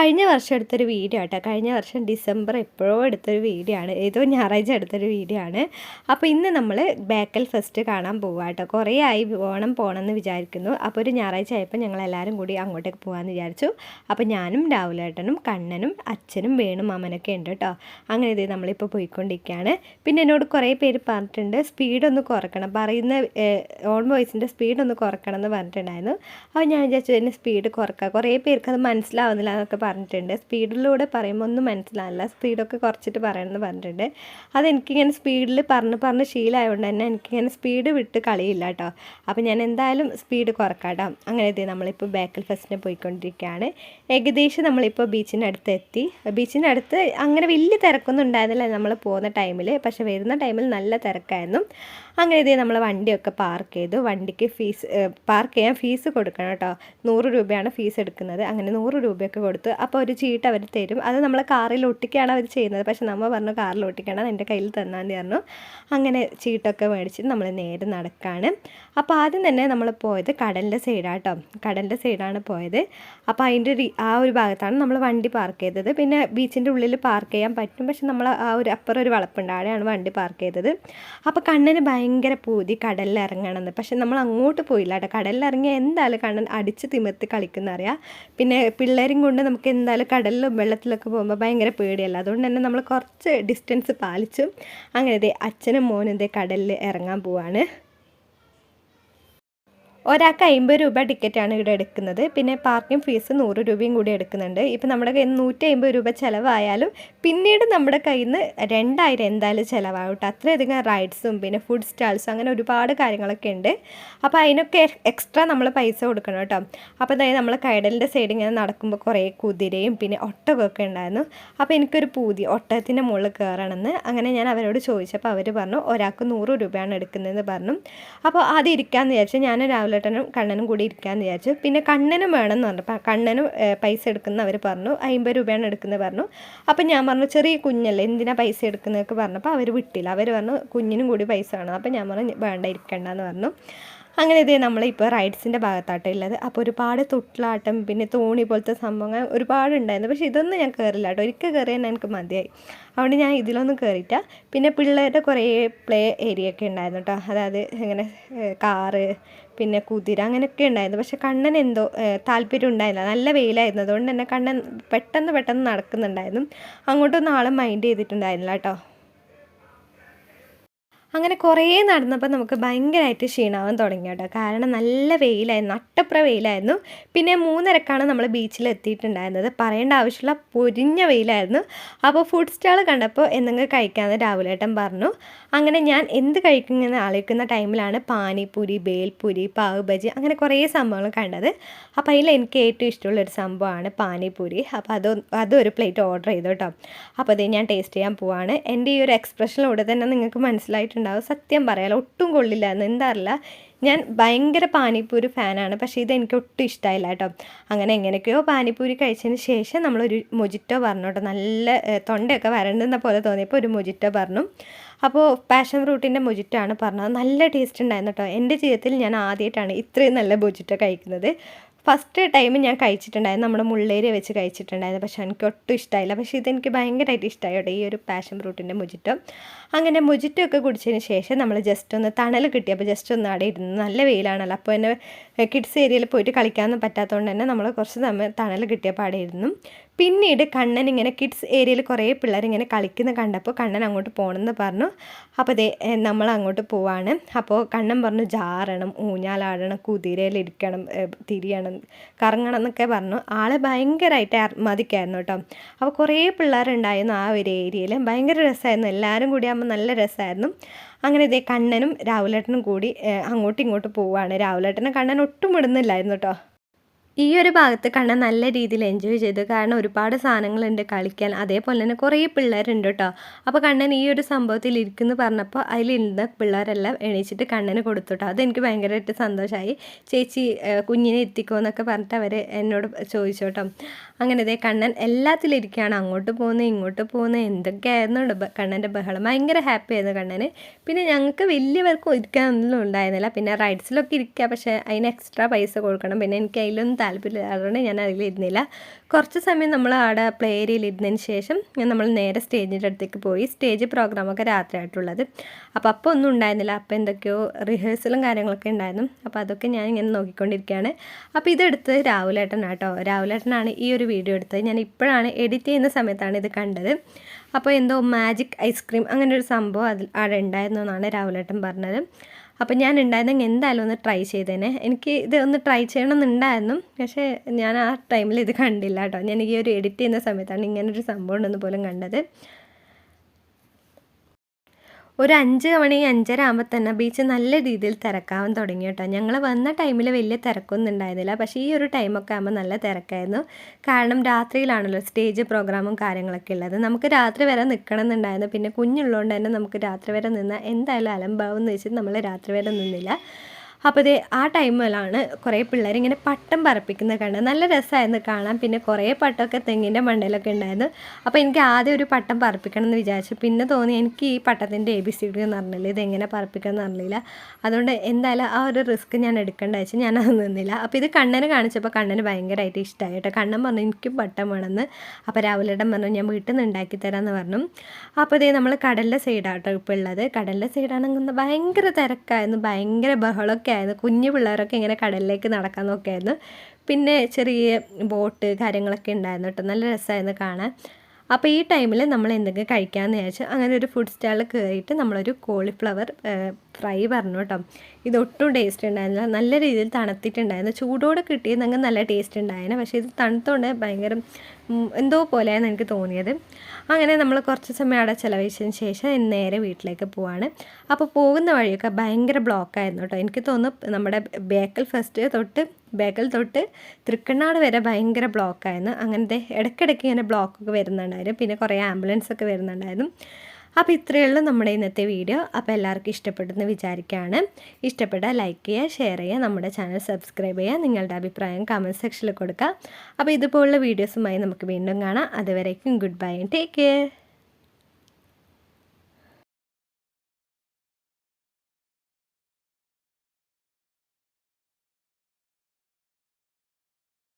കഴിഞ്ഞ വർഷം എടുത്തൊരു വീഡിയോ കേട്ടോ. കഴിഞ്ഞ വർഷം ഡിസംബർ എപ്പോഴോ എടുത്തൊരു വീഡിയോ ആണ്, ഏതോ ഞായറാഴ്ച എടുത്തൊരു വീഡിയോ ആണ്. അപ്പോൾ ഇന്ന് നമ്മൾ ബേക്കൽ ഫെസ്റ്റ് കാണാൻ പോവുക കേട്ടോ. കുറേ ആയി പോകണമെന്ന് വിചാരിക്കുന്നു. അപ്പോൾ ഒരു ഞായറാഴ്ച ആയപ്പോൾ ഞങ്ങളെല്ലാവരും കൂടി അങ്ങോട്ടേക്ക് പോകാമെന്ന് വിചാരിച്ചു. അപ്പോൾ ഞാനും രാഹുലേട്ടനും കണ്ണനും അച്ഛനും വേണും അമ്മനൊക്കെ ഉണ്ട് കേട്ടോ. അങ്ങനെ ഇത് നമ്മളിപ്പോൾ പോയിക്കൊണ്ടിരിക്കുകയാണ്. പിന്നെ എന്നോട് കുറേ പേര് പറഞ്ഞിട്ടുണ്ട് സ്പീഡൊന്ന് കുറക്കണം, പറയുന്ന ഓൺ വോയിസിൻ്റെ സ്പീഡൊന്ന് കുറക്കണം എന്ന് പറഞ്ഞിട്ടുണ്ടായിരുന്നു. അപ്പോൾ ഞാൻ വിചാരിച്ചു തന്നെ സ്പീഡ് കുറക്കുക, കുറേ പേർക്ക് അത് മനസ്സിലാവുന്നില്ല എന്നൊക്കെ പറഞ്ഞിട്ടുണ്ട്. സ്പീഡിലൂടെ പറയുമ്പോൾ ഒന്നും മനസ്സിലാവില്ല, സ്പീഡൊക്കെ കുറച്ചിട്ട് പറയണമെന്ന് പറഞ്ഞിട്ടുണ്ട്. അതെനിക്കിങ്ങനെ സ്പീഡിൽ പറഞ്ഞ് ശീലമായതുകൊണ്ട് തന്നെ എനിക്കിങ്ങനെ സ്പീഡ് വിട്ട് കളിയില്ല കേട്ടോ. അപ്പോൾ ഞാൻ എന്തായാലും സ്പീഡ് കുറക്കാം കേട്ടോ. അങ്ങനെ ഇത് നമ്മളിപ്പോൾ ബേക്കൽ ഫെസ്റ്റിന് പോയിക്കൊണ്ടിരിക്കുകയാണ്. ഏകദേശം നമ്മളിപ്പോൾ ബീച്ചിനടുത്ത് എത്തി. ബീച്ചിനടുത്ത് അങ്ങനെ വലിയ തിരക്കൊന്നും ഉണ്ടായിരുന്നില്ല നമ്മൾ പോകുന്ന ടൈമിൽ, പക്ഷേ വരുന്ന ടൈമിൽ നല്ല തിരക്കായിരുന്നു. അങ്ങനെ ഇതേ നമ്മൾ വണ്ടിയൊക്കെ പാർക്ക് ചെയ്തു. വണ്ടിക്ക് പാർക്ക് ചെയ്യാൻ ഫീസ് കൊടുക്കണം കേട്ടോ. 100 രൂപയാണ് ഫീസ് എടുക്കുന്നത്. അങ്ങനെ 100 രൂപയൊക്കെ കൊടുത്തു. അപ്പോൾ ഒരു ചീട്ട് അവർ തരും. അത് നമ്മൾ കാറിൽ ഒട്ടിക്കുകയാണ് അവർ ചെയ്യുന്നത്. പക്ഷെ നമ്മൾ പറഞ്ഞു കാറിൽ ഒട്ടിക്കണം, എൻ്റെ കയ്യിൽ തന്നാൽ പറഞ്ഞു. അങ്ങനെ ചീട്ടൊക്കെ മേടിച്ചിട്ട് നമ്മൾ നേരെ നടക്കുകയാണ്. അപ്പോൾ ആദ്യം തന്നെ നമ്മൾ പോയത് കടലിൻ്റെ സൈഡാണ് കേട്ടോ. കടലിൻ്റെ സൈഡാണ് പോയത്. അപ്പോൾ അതിൻ്റെ ആ ഒരു ഭാഗത്താണ് നമ്മൾ വണ്ടി പാർക്ക് ചെയ്തത്. പിന്നെ ബീച്ചിൻ്റെ ഉള്ളിൽ പാർക്ക് ചെയ്യാൻ പറ്റും, പക്ഷെ നമ്മൾ ആ ഒരു അപ്പുറം ഒരു വളപ്പുണ്ട്, അവിടെയാണ് വണ്ടി പാർക്ക് ചെയ്തത്. അപ്പോൾ കണ്ണന് ഭയങ്കര പൂതി കടലിൽ ഇറങ്ങണമെന്ന്. പക്ഷെ നമ്മൾ അങ്ങോട്ട് പോയില്ല കേട്ടോ. കടലിലിറങ്ങി എന്തായാലും കണ്ണൻ അടിച്ച് തിമിർത്തി കളിക്കുന്നറിയാം. പിന്നെ പിള്ളേരും കൊണ്ട് നമുക്ക് എന്തായാലും കടലിലും വെള്ളത്തിലൊക്കെ പോകുമ്പോൾ ഭയങ്കര പേടിയല്ല. അതുകൊണ്ട് തന്നെ നമ്മൾ കുറച്ച് ഡിസ്റ്റൻസ് പാലിച്ചു. അങ്ങനെ അച്ഛനും മോനും കടലിൽ ഇറങ്ങാൻ പോവാണ്. ഒരാൾക്ക് 50 രൂപ ടിക്കറ്റാണ് ഇവിടെ എടുക്കുന്നത്. പിന്നെ പാർക്കിംഗ് ഫീസ് 100 രൂപയും കൂടി എടുക്കുന്നുണ്ട്. ഇപ്പോൾ നമ്മുടെ കയ്യിൽ നിന്ന് 150 രൂപ ചിലവായാലും പിന്നീട് നമ്മുടെ കയ്യിൽ നിന്ന് 2000 എന്തായാലും ചിലവാകും കേട്ടോ. അത്രയധികം റൈഡ്സും പിന്നെ ഫുഡ് സ്റ്റാൾസും അങ്ങനെ ഒരുപാട് കാര്യങ്ങളൊക്കെ ഉണ്ട്. അപ്പോൾ അതിനൊക്കെ എക്സ്ട്രാ നമ്മൾ പൈസ കൊടുക്കണം കേട്ടോ. അപ്പോൾ അതായത് നമ്മൾ കടലിൻ്റെ സൈഡിൽ ഇങ്ങനെ നടക്കുമ്പോൾ കുറേ കുതിരയും പിന്നെ ഒട്ടകമൊക്കെ ഉണ്ടായിരുന്നു. അപ്പോൾ എനിക്കൊരു പൂതി ഒട്ടകത്തിൻ്റെ മുകളിൽ കയറണമെന്ന്. അങ്ങനെ ഞാൻ അവരോട് ചോദിച്ചപ്പോൾ അവർ പറഞ്ഞു ഒരാൾക്ക് 100 രൂപയാണ് എടുക്കുന്നതെന്ന് പറഞ്ഞു. അപ്പോൾ അത് ഇരിക്കാമെന്ന് വിചാരിച്ചു. ഞാൻ രാവിലെ കണ്ണനും കൂടി ഇരിക്കാമെന്ന് വിചാരിച്ചു. പിന്നെ കണ്ണനും വേണമെന്ന് പറഞ്ഞു. കണ്ണനും പൈസ എടുക്കുന്ന അവർ പറഞ്ഞു 50 രൂപയാണ് എടുക്കുന്നത് പറഞ്ഞു. അപ്പം ഞാൻ പറഞ്ഞു ചെറിയ കുഞ്ഞല്ലേ എന്തിനാ പൈസ എടുക്കുന്നതൊക്കെ പറഞ്ഞപ്പോൾ അവർ വിട്ടില്ല. അവർ പറഞ്ഞു കുഞ്ഞിനും കൂടി പൈസ വേണം. അപ്പം ഞാൻ പറഞ്ഞു വേണ്ട ഇരിക്കണ്ടെന്ന് പറഞ്ഞു. അങ്ങനെ ഇതേ നമ്മളിപ്പോൾ റൈഡ്സിൻ്റെ ഭാഗത്താട്ടം ഉള്ളത്. അപ്പോൾ ഒരുപാട് തൊട്ടിലാട്ടം പിന്നെ തോണി പോലത്തെ സംഭവങ്ങൾ ഒരുപാടുണ്ടായിരുന്നു. പക്ഷേ ഇതൊന്നും ഞാൻ കയറില്ല കേട്ടോ. ഒരിക്കൽ കയറിയാൽ എനിക്ക് മതിയായി. അതുകൊണ്ട് ഞാൻ ഇതിലൊന്നും കയറിയിട്ട. പിന്നെ പിള്ളേരുടെ കുറേ പ്ലേ ഏരിയ ഒക്കെ ഉണ്ടായിരുന്നു കേട്ടോ. അതായത് ഇങ്ങനെ കാറ് പിന്നെ കുതിര അങ്ങനെയൊക്കെ ഉണ്ടായിരുന്നു. പക്ഷെ കണ്ണൻ എന്തോ താല്പര്യം ഉണ്ടായില്ല. നല്ല വെയിലായിരുന്നു. അതുകൊണ്ട് തന്നെ കണ്ണൻ പെട്ടെന്ന് നടക്കുന്നുണ്ടായിരുന്നു. അങ്ങോട്ടൊന്നും ആളും മൈൻഡ് ചെയ്തിട്ടുണ്ടായിരുന്നില്ല കേട്ടോ. അങ്ങനെ കുറേ നടന്നപ്പോൾ നമുക്ക് ഭയങ്കരമായിട്ട് ക്ഷീണാവാൻ തുടങ്ങി കേട്ടോ. കാരണം നല്ല വെയിലായിരുന്നു, നട്ടപ്ര വെയിലായിരുന്നു. പിന്നെ 3:30ക്കാണ് നമ്മൾ ബീച്ചിൽ എത്തിയിട്ടുണ്ടായിരുന്നത്. പറയേണ്ട ആവശ്യമില്ല, പൊരിഞ്ഞ വെയിലായിരുന്നു. അപ്പോൾ ഫുഡ് സ്റ്റാൾ കണ്ടപ്പോൾ എന്തെങ്കിലും കഴിക്കാമെന്ന് രാഹുലേട്ടൻ പറഞ്ഞു. അങ്ങനെ ഞാൻ എന്ത് കഴിക്കുമെന്ന് ആലോചിക്കുന്ന ടൈമിലാണ് പാനിപ്പൂരി, ബേൽപൂരി, പാവ് ബജി അങ്ങനെ കുറേ സംഭവങ്ങൾ കണ്ടത്. അപ്പോൾ അതിൽ എനിക്ക് ഏറ്റവും ഇഷ്ടമുള്ളൊരു സംഭവമാണ് പാനിപ്പൂരി. അപ്പോൾ അതൊരു പ്ലേറ്റ് ഓർഡർ ചെയ്തു കേട്ടോ. അപ്പോൾ അത് ഞാൻ ടേസ്റ്റ് ചെയ്യാൻ പോവാണ്. എൻ്റെ ഈ ഒരു എക്സ്പ്രഷനിലൂടെ തന്നെ നിങ്ങൾക്ക് മനസ്സിലായിട്ടുണ്ടാവും സത്യം പറയാലോ ഒട്ടും കൊള്ളില്ല എന്ന്. എന്താ അറിയില്ല, ഞാൻ ഭയങ്കര പാനിപ്പൂരി ഫാനാണ്. പക്ഷേ ഇതെനിക്ക് ഒട്ടും ഇഷ്ടമായില്ല കേട്ടോ. അങ്ങനെ എങ്ങനെയൊക്കെയോ പാനിപ്പൂരി കഴിച്ചതിന് ശേഷം നമ്മളൊരു മൊജിറ്റോ പറഞ്ഞു കേട്ടോ. നല്ല തൊണ്ടയൊക്കെ വരണ്ടെന്ന പോലെ തോന്നിയപ്പോൾ ഒരു മൊജിറ്റോ പറഞ്ഞു. അപ്പോൾ പാഷൻ ഫ്രൂട്ടിൻ്റെ മൊജിറ്റോ ആണ് പറഞ്ഞത്. നല്ല ടേസ്റ്റ് ഉണ്ടായിരുന്നു കേട്ടോ. എൻ്റെ ജീവിതത്തിൽ ഞാൻ ആദ്യമായിട്ടാണ് ഇത്രയും നല്ല മൊജിറ്റോ കഴിക്കുന്നത്. ഫസ്റ്റ് ടൈം ഞാൻ കഴിച്ചിട്ടുണ്ടായിരുന്നു, നമ്മുടെ മുള്ളേരി വെച്ച് കഴിച്ചിട്ടുണ്ടായിരുന്നു. പക്ഷേ എനിക്ക് ഒട്ടും ഇഷ്ടമായില്ല. പക്ഷേ ഇതെനിക്ക് ഭയങ്കരമായിട്ട് ഇഷ്ടമായി കേട്ടോ, ഈ ഒരു പാഷൻ ഫ്രൂട്ടിൻ്റെ മൊജിറ്റോ. അങ്ങനെ മൊജിറ്റോ ഒക്കെ കുടിച്ചതിന് ശേഷം നമ്മൾ ജസ്റ്റ് ഒന്ന് തണൽ കിട്ടിയപ്പോൾ ജസ്റ്റ് ഒന്ന് അവിടെ ഇരുന്നു. നല്ല വെയിലാണല്ലോ. അപ്പോൾ എന്നെ കിഡ്സ് ഏരിയയിൽ പോയിട്ട് കളിക്കാനൊന്നും പറ്റാത്തതുകൊണ്ട് തന്നെ നമ്മൾ കുറച്ച് സമയം തണൽ കിട്ടിയപ്പോൾ അവിടെ ഇരുന്നു. പിന്നീട് കണ്ണൻ ഇങ്ങനെ കിഡ്സ് ഏരിയയിൽ കുറേ പിള്ളേർ ഇങ്ങനെ കളിക്കുന്ന കണ്ടപ്പോൾ കണ്ണൻ അങ്ങോട്ട് പോകണമെന്ന് പറഞ്ഞു. അപ്പോൾ നമ്മൾ അങ്ങോട്ട് പോവാണ്. അപ്പോൾ കണ്ണൻ പറഞ്ഞു ജാറണം, ഊഞ്ഞാലാടണം, കുതിരയിലിരിക്കണം, തിരിയണം, കറങ്ങണം എന്നൊക്കെ പറഞ്ഞു. ആൾ ഭയങ്കരമായിട്ട് മതിക്കായിരുന്നു കേട്ടോ. അപ്പോൾ കുറേ പിള്ളേരുണ്ടായിരുന്നു ആ ഒരു ഏരിയയിൽ. ഭയങ്കര രസമായിരുന്നു. എല്ലാവരും കൂടി ആകുമ്പോൾ നല്ല രസമായിരുന്നു. അങ്ങനെ കണ്ണനും രാഹുലേട്ടനും കൂടി അങ്ങോട്ടും ഇങ്ങോട്ടും പോവുകയാണ്. രാഹുലേട്ടനെ കണ്ണൻ ഒട്ടും വിടുന്നില്ലായിരുന്നു കേട്ടോ. ഈ ഒരു ഭാഗത്ത് കണ്ണൻ നല്ല രീതിയിൽ എൻജോയ് ചെയ്തു. കാരണം ഒരുപാട് സാധനങ്ങളുണ്ട് കളിക്കാൻ. അതേപോലെ തന്നെ കുറേ പിള്ളേരുണ്ട് കേട്ടോ. അപ്പോൾ കണ്ണൻ ഈ ഒരു സംഭവത്തിൽ ഇരിക്കുന്നു പറഞ്ഞപ്പോൾ അതിലിരുന്ന പിള്ളേരെല്ലാം എണീച്ചിട്ട് കണ്ണന് കൊടുത്തു കേട്ടോ. അതെനിക്ക് ഭയങ്കരമായിട്ട് സന്തോഷമായി. ചേച്ചി കുഞ്ഞിനെ എത്തിക്കുമോ എന്നൊക്കെ പറഞ്ഞിട്ട് അവർ എന്നോട് ചോദിച്ചു കേട്ടോ. അങ്ങനെ കണ്ണൻ എല്ലാത്തിലിരിക്കുകയാണ്. അങ്ങോട്ട് പോകുന്നത് ഇങ്ങോട്ട് പോകുന്നത് എന്തൊക്കെയായിരുന്നു കണ്ണൻ്റെ ബഹളം. ഭയങ്കര ഹാപ്പി ആയിരുന്നു കണ്ണന്. പിന്നെ ഞങ്ങൾക്ക് വലിയവർക്കും ഇരിക്കാനൊന്നും ഉണ്ടായിരുന്നില്ല. പിന്നെ റൈഡ്സിലൊക്കെ ഇരിക്കുക, പക്ഷേ അതിന് എക്സ്ട്രാ പൈസ കൊടുക്കണം. പിന്നെ എനിക്ക് അതിലൊന്നും താല്പര്യമില്ല, അതുകൊണ്ട് ഞാൻ അതിലിരുന്നില്ല. കുറച്ച് സമയം നമ്മൾ അവിടെ പ്ലേ ഏരിയയിൽ ഇരുന്നതിന് ശേഷം നമ്മൾ നേരെ സ്റ്റേജിൻ്റെ അടുത്തേക്ക് പോയി. സ്റ്റേജ് പ്രോഗ്രാമൊക്കെ രാത്രിയായിട്ടുള്ളത്. അപ്പോൾ ഒന്നും ഉണ്ടായിരുന്നില്ല. അപ്പോൾ എന്തൊക്കെയോ റിഹേഴ്സലും കാര്യങ്ങളൊക്കെ ഉണ്ടായിരുന്നു. അപ്പോൾ അതൊക്കെ ഞാൻ ഇങ്ങനെ നോക്കിക്കൊണ്ടിരിക്കുകയാണ്. അപ്പോൾ ഇതെടുത്ത് രാഹുലേട്ടനാണ് കേട്ടോ. രാഹുലേട്ടനാണ് ഈ ഒരു വീഡിയോ എടുത്തത്. ഞാൻ ഇപ്പോഴാണ് എഡിറ്റ് ചെയ്യുന്ന സമയത്താണ് ഇത് കണ്ടത്. അപ്പോൾ എന്തോ മാജിക് ഐസ്ക്രീം അങ്ങനെ ഒരു സംഭവം അവിടെ ഉണ്ടായിരുന്നു എന്നാണ് രാഹുലേട്ടൻ പറഞ്ഞത്. അപ്പോൾ ഞാൻ ഉണ്ടായിരുന്നെങ്കിൽ എന്തായാലും ഒന്ന് ട്രൈ ചെയ്തേനെ. എനിക്ക് ഇത് ഒന്ന് ട്രൈ ചെയ്യണമെന്നുണ്ടായിരുന്നു, പക്ഷേ ഞാൻ ആ ടൈമിൽ ഇത് കണ്ടില്ല കേട്ടോ. ഞാൻ ഈ ഒരു എഡിറ്റ് ചെയ്യുന്ന സമയത്താണ് ഇങ്ങനൊരു സംഭവം ഉണ്ടെന്ന് പോലും കണ്ടത്. ഒരു 5 മണി 5:30 ആകുമ്പോൾ തന്നെ ബീച്ച് നല്ല രീതിയിൽ തിരക്കാവാൻ തുടങ്ങി കേട്ടോ. ഞങ്ങൾ വന്ന ടൈമിൽ വലിയ തിരക്കൊന്നും ഉണ്ടായിരുന്നില്ല, പക്ഷേ ഈ ഒരു ടൈമൊക്കെ ആകുമ്പോൾ നല്ല തിരക്കായിരുന്നു. കാരണം രാത്രിയിലാണല്ലോ സ്റ്റേജ് പ്രോഗ്രാമും കാര്യങ്ങളൊക്കെ ഉള്ളത്. നമുക്ക് രാത്രി വരെ നിൽക്കണം എന്നുണ്ടായിരുന്നു. പിന്നെ കുഞ്ഞുള്ളതുകൊണ്ട് തന്നെ നമുക്ക് രാത്രി വരെ നിന്നാൽ എന്തായാലും അലമ്പാവും എന്ന് വെച്ചിട്ട് നമ്മൾ രാത്രി വരെ നിന്നില്ല. അപ്പോൾ ആ ടൈമിലാണ് കുറേ പിള്ളേർ ഇങ്ങനെ പട്ടം പറപ്പിക്കുന്നത് കണ്ടത്. നല്ല രസമായിരുന്നു കാണാൻ. പിന്നെ കുറേ പട്ടമൊക്കെ തെങ്ങിൻ്റെ മണ്ടയിലൊക്കെ ഉണ്ടായിരുന്നു. അപ്പോൾ എനിക്ക് ആദ്യം ഒരു പട്ടം പറപ്പിക്കണം എന്ന് വിചാരിച്ചു. പിന്നെ തോന്നി എനിക്ക് ഈ പട്ടത്തിൻ്റെ ABCD എന്ന് പറഞ്ഞില്ല, ഇതെങ്ങനെ പറപ്പിക്കണം എന്ന് അറിയില്ല. അതുകൊണ്ട് എന്തായാലും ആ ഒരു റിസ്ക് ഞാൻ എടുക്കേണ്ട വെച്ച് ഞാനത് നിന്നില്ല. അപ്പോൾ ഇത് കണ്ണന് കാണിച്ചപ്പോൾ കണ്ണന് ഭയങ്കരമായിട്ട് ഇഷ്ടമായി കേട്ടോ. കണ്ണൻ പറഞ്ഞു എനിക്കും പട്ടം വേണമെന്ന്. അപ്പോൾ രാഹുലേട്ടൻ പറഞ്ഞു ഞാൻ വീട്ടിൽ നിന്ന് ഉണ്ടാക്കി തരാമെന്ന് പറഞ്ഞു. അപ്പോൾ ഇതേ നമ്മൾ കടലിൻ്റെ സൈഡാട്ടോ ഇപ്പോൾ ഉള്ളത്. കടലിൻ്റെ സൈഡാണെങ്കിൽ ഭയങ്കര തിരക്കായിരുന്നു, ഭയങ്കര ബഹളമൊക്കെ ആയിരുന്നു. കുഞ്ഞു പിള്ളേരൊക്കെ ഇങ്ങനെ കടലിലേക്ക് നടക്കാൻ നോക്കിയായിരുന്നു. പിന്നെ ചെറിയ ബോട്ട് കാര്യങ്ങളൊക്കെ ഉണ്ടായിരുന്നു കേട്ടോ. നല്ല രസമായിരുന്നു കാണാൻ. അപ്പോൾ ഈ ടൈമിൽ നമ്മൾ എന്തെങ്കിലും കഴിക്കാമെന്ന് വിചാരിച്ചു. അങ്ങനെ ഒരു ഫുഡ് സ്റ്റാളിൽ കയറിയിട്ട് നമ്മളൊരു കോളിഫ്ലവർ ഫ്രൈ പറഞ്ഞു കേട്ടോ. ഇതൊട്ടും ടേസ്റ്റ് ഉണ്ടായിരുന്നില്ല, നല്ല രീതിയിൽ തണുത്തിട്ടുണ്ടായിരുന്നു. ചൂടോടെ കിട്ടിയെന്നെങ്കിൽ നല്ല ടേസ്റ്റ് ഉണ്ടായിരുന്നു, പക്ഷേ ഇത് തണുത്തോണ്ട് ഭയങ്കര എന്തോ പോലെയാണ് എനിക്ക് തോന്നിയത്. അങ്ങനെ നമ്മൾ കുറച്ച് സമയം അവിടെ ചിലവഴിച്ചതിന് ശേഷം നേരെ വീട്ടിലേക്ക് പോവാണ്. അപ്പോൾ പോകുന്ന വഴിയൊക്കെ ഭയങ്കര ബ്ലോക്കായിരുന്നു കേട്ടോ. എനിക്ക് തോന്നുന്നു നമ്മുടെ ബേക്കൽ തൊട്ട് തൃക്കണ്ണാട് വരെ ഭയങ്കര ബ്ലോക്കായിരുന്നു. അങ്ങനത്തെ ഇടയ്ക്കിടയ്ക്ക് ഇങ്ങനെ ബ്ലോക്കൊക്കെ വരുന്നുണ്ടായിരുന്നു. പിന്നെ കുറേ ആംബുലൻസൊക്കെ വരുന്നുണ്ടായിരുന്നു. അപ്പോൾ ഇത്രയേ ഉള്ളൂ നമ്മുടെ ഇന്നത്തെ വീഡിയോ. അപ്പോൾ എല്ലാവർക്കും ഇഷ്ടപ്പെട്ടെന്ന് വിചാരിക്കുകയാണ്. ഇഷ്ടപ്പെട്ടാൽ ലൈക്ക് ചെയ്യുക, ഷെയർ ചെയ്യുക, നമ്മുടെ ചാനൽ സബ്സ്ക്രൈബ് ചെയ്യുക, നിങ്ങളുടെ അഭിപ്രായം കമൻറ്റ് സെക്ഷനിൽ കൊടുക്കുക. അപ്പോൾ ഇതുപോലുള്ള വീഡിയോസുമായി നമുക്ക് വീണ്ടും കാണാം. അതുവരേക്കും ഗുഡ് ബൈ, ടേക്ക് കെയർ.